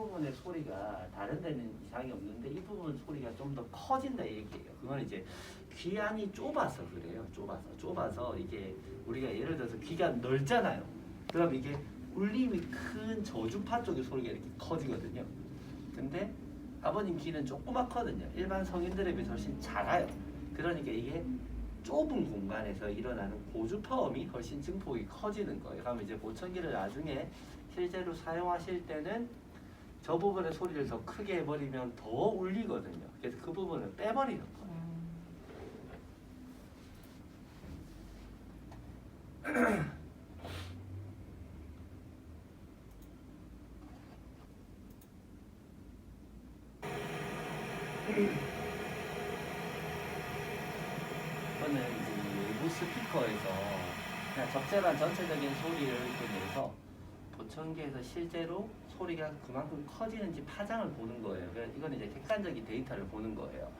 부분의 소리가 다른 데는 이상이 없는데 이 부분 소리가 좀 더 커진다 이 얘기예요. 그건 이제 귀 안이 좁아서 그래요. 좁아서 이게 우리가 예를 들어서 귀가 넓잖아요. 그럼 이게 울림이 큰 저주파 쪽의 소리가 이렇게 커지거든요. 근데 아버님 귀는 조그맣거든요. 일반 성인들에 비해서 훨씬 작아요. 그러니까 이게 좁은 공간에서 일어나는 고주파음이 훨씬 증폭이 커지는 거예요. 그러면 이제 보청기를 나중에 실제로 사용하실 때는 저 부분의 소리를 더 크게 해버리면 더 울리거든요. 그래서 그 부분을 빼버리는 거예요. 이거는 이제 외부 스피커에서 그냥 적절한 전체적인 소리를 이렇게 내서 보청기에서 실제로 소리가 그만큼 커지는지 파장을 보는 거예요. 그러니까 이건 이제 객관적인 데이터를 보는 거예요.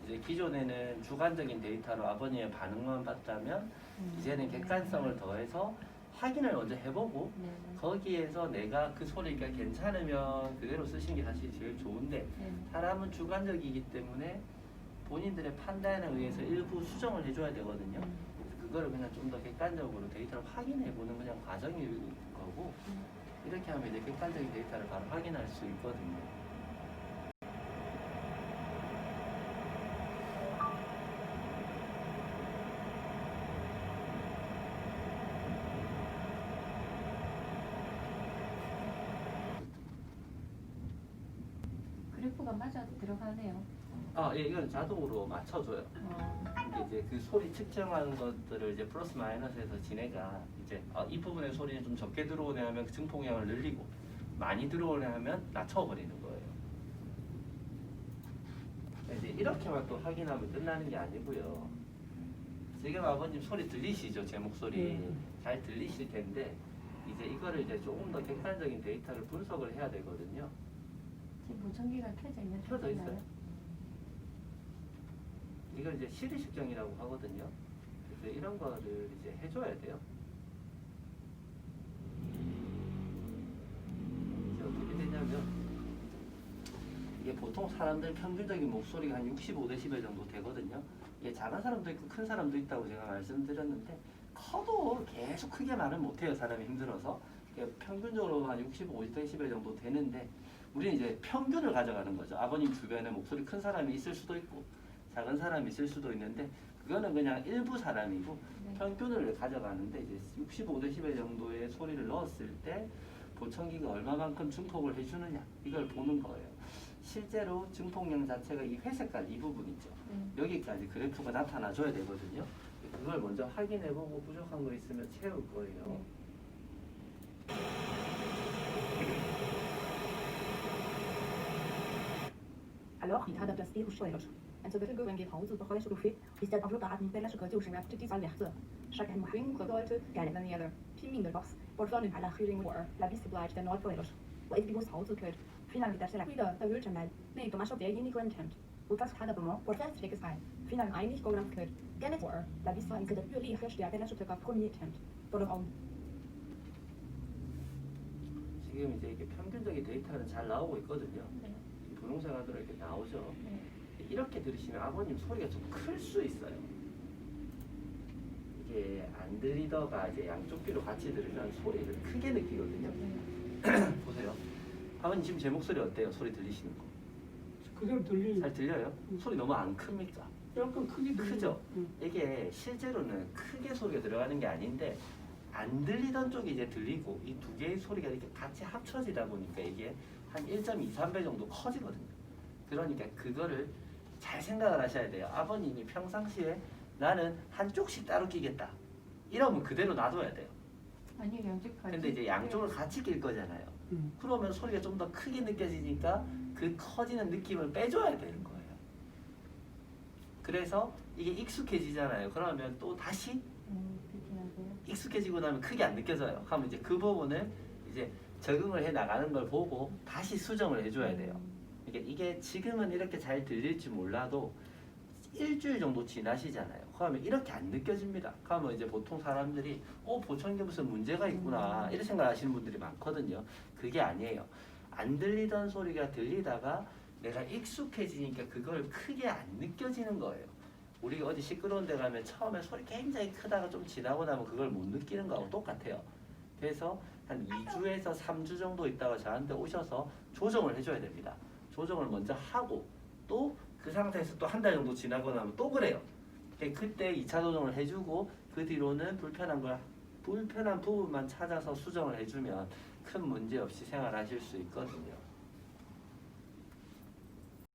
이제 기존에는 주관적인 데이터로 아버님의 반응만 봤다면 이제는 객관성을 더해서 확인을 먼저 해보고 거기에서 내가 그 소리가 괜찮으면 그대로 쓰시는 게 사실 제일 좋은데 사람은 주관적이기 때문에 본인들의 판단에 의해서 일부 수정을 해줘야 되거든요. 그거를 그냥 좀 더 객관적으로 데이터를 확인해보는 그냥 과정일 거고 이렇게 하면 이제 객관적인 데이터를 바로 확인할 수 있거든요. 그래프가 맞아 들어가네요. 예, 이건 자동으로 맞춰줘요. 이제 그 소리 측정하는 것들을 이제 플러스 마이너스해서 지네가 이제 이 부분의 소리는 좀 적게 들어오네 하면 그 증폭량을 늘리고 많이 들어오네 하면 낮춰버리는 거예요. 이제 이렇게만 또 확인하면 끝나는 게 아니고요. 지금 아버님 소리 들리시죠? 제 목소리 잘 들리실 텐데 이제 이거를 이제 조금 더 객관적인 데이터를 분석을 해야 되거든요. 지금 보청기가 켜져 있는 켜져 있어요. 이걸 이제 시리 측정이라고 하거든요. 그래서 이런 거를 이제 해줘야 돼요. 이제 어떻게 되냐면 이게 보통 사람들 평균적인 목소리가 한 65dB 정도 되거든요. 이게 작은 사람도 있고 큰 사람도 있다고 제가 말씀드렸는데 커도 계속 크게 말을 못해요. 사람이 힘들어서. 그러니까 평균적으로 한 65dB 정도 되는데 우리는 이제 평균을 가져가는 거죠. 아버님 주변에 목소리 큰 사람이 있을 수도 있고 작은 사람이 있을 수도 있는데 그거는 그냥 일부 사람이고 평균을 가져가는데 이제 65dB 정도의 소리를 넣었을 때 보청기가 얼마만큼 증폭을 해주느냐 이걸 보는 거예요. 실제로 증폭량 자체가 이 회색깔 이 부분 있죠. 여기까지 그래프가 나타나줘야 되거든요. 그걸 먼저 확인해보고 부족한 거 있으면 채울 거예요. Alors, il adaptaste aux choix. En så betyder det pause på højre chauffé, i stedet for at den bella chauffør til at det salverte. Chaque année, rien que d'autres, qu'elle est venue filming de box, pour faire une halal hearing war, la vie se blige den nord for ellers. Og et vis pause kørt. Finalen der selv videre, der vil mal. Nej, Thomas der ikke content. Og fast havde på mig, for fast fik sig. Finalen eigentlich går langt kørt. Gerne for, la vie så en sætter yderligere forstærke bella chauffør premier tent. For det om. 지금 이제 이게 평균적인 데이터는 잘 나오고 있거든요. 분홍색으로 이렇게 나오죠. 이렇게 들으시면 아버님 소리가 좀 클 수 있어요. 이게 안 들리다가 이제 양쪽 귀로 같이 들으면 소리를 크게 느끼거든요. 보세요. 아버님 지금 제 목소리 어때요? 소리 들리시는 거? 그대로 들리는. 잘 들려요? 소리 너무 안 큽니까? 약간 크게 들리는. 크죠? 이게 실제로는 크게 소리가 들어가는 게 아닌데 안 들리던 쪽이 이제 들리고 이 두 개의 소리가 이렇게 같이 합쳐지다 보니까 이게 한 1.23배 정도 커지거든요. 그러니까 그거를 잘 생각을 하셔야 돼요. 아버님이 평상시에 나는 한쪽씩 따로 끼겠다. 이러면 그대로 놔둬야 돼요. 아니 양쪽까지. 근데 이제 양쪽을 같이 낄 거잖아요. 그러면 소리가 좀 더 크게 느껴지니까 그 커지는 느낌을 빼줘야 되는 거예요. 그래서 이게 익숙해지잖아요. 그러면 또 다시 그렇게 하세요. 익숙해지고 나면 크게 안 느껴져요. 그러면 이제 그 부분을 이제 적응을 해 나가는 걸 보고 다시 수정을 해줘야 돼요. 그러니까 이게 지금은 이렇게 잘 들릴지 몰라도 일주일 정도 지나시잖아요. 그러면 이렇게 안 느껴집니다. 그러면 이제 보통 사람들이 보청기에 무슨 문제가 있구나 이런 생각하시는 분들이 많거든요. 그게 아니에요. 안 들리던 소리가 들리다가 내가 익숙해지니까 그걸 크게 안 느껴지는 거예요. 우리가 어디 시끄러운 데 가면 처음에 소리 굉장히 크다가 좀 지나고 나면 그걸 못 느끼는 거하고 똑같아요. 그래서 한 2주에서 3주 정도 있다가 저한테 오셔서 조정을 해줘야 됩니다. 조정을 먼저 하고 또 그 상태에서 또 한 달 정도 지나고 나면 또 그래요. 그때 2차 조정을 해주고 그 뒤로는 불편한 부분만 찾아서 수정을 해주면 큰 문제 없이 생활하실 수 있거든요.